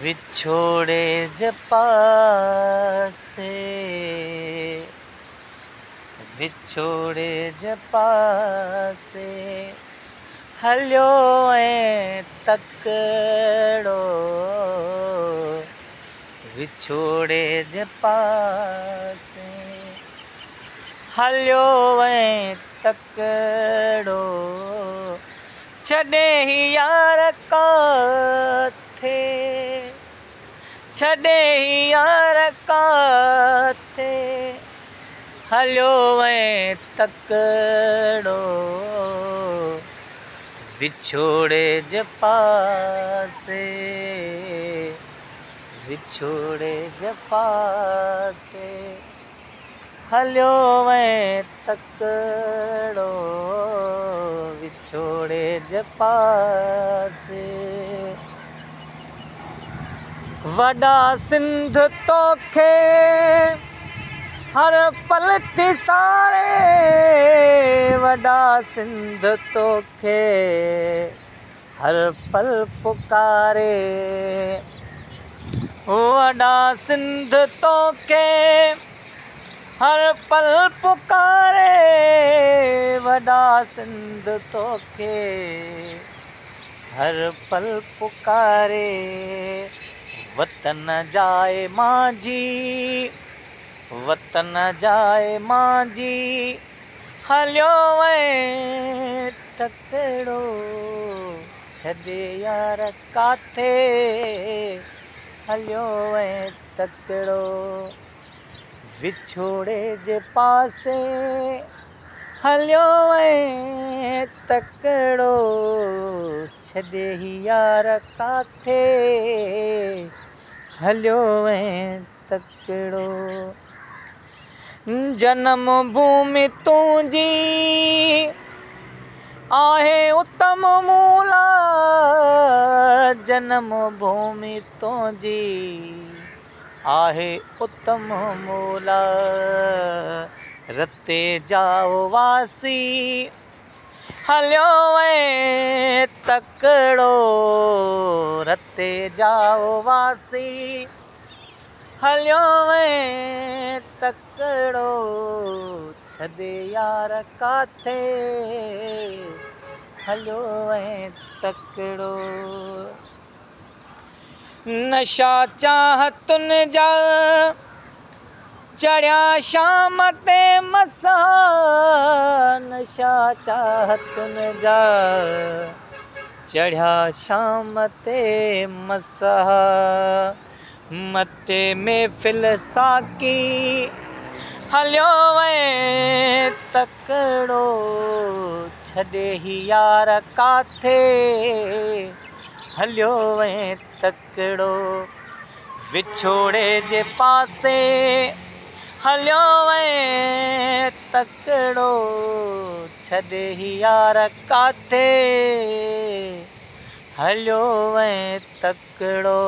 विछोड़े जे पासे, विछोड़े जे पासे हलियो ऐं तकिड़ो, विछोड़े जे पासे हलियो ऐं तकिड़ो, छॾे ही यार काथे, छॾे ही यार काथे हलियो ऐं तकिड़ो, विछोड़े जे पासे, विछोड़े जे पासे हलियो ऐं तकिड़ो, विछोड़े जे पासे। वॾा सिंध तोखे हर पल थी सारे, वॾा सिंध तोखे हर पल पुकारे, वॾा सिंध तोखे हर पल पुकारे, वॾा सिंध तोखे हर पल पुकारे, वतन जाए मांजी, वतन जाए मांजी हलियो ऐं तकिड़ो, छॾे यार काथे हलियो ऐं तकिड़ो, विछोड़े जे पासे हलियो ऐं तकिड़ो, छॾे ही यार काथे हलियो ऐं तकिड़ो। जनम भूमि तुंहिंजी आहे उत्तम मूला, जनम भूमि तुंहिंजी आहे उत्तम मूला, रते जाओ वासी हलियो ऐं तकिड़ो, रते जाओ वासी हलियो ऐं तकिड़ो, छॾे यार काथे हलियो ऐं तकिड़ो। नशा चाहतुनि जा चढ़िया शाम ते मसा, नशा चाहतुनि जा चढ़िया शाम ते मसा, मटे महफ़िल साकी हलियो ऐं तकिड़ो, छॾे ही यार काथे हलियो ऐं तकिड़ो, विछोड़े जे पासे हलियो ऐं तकिड़ो, छॾे ही यार काथे हलियो ऐं तकिड़ो।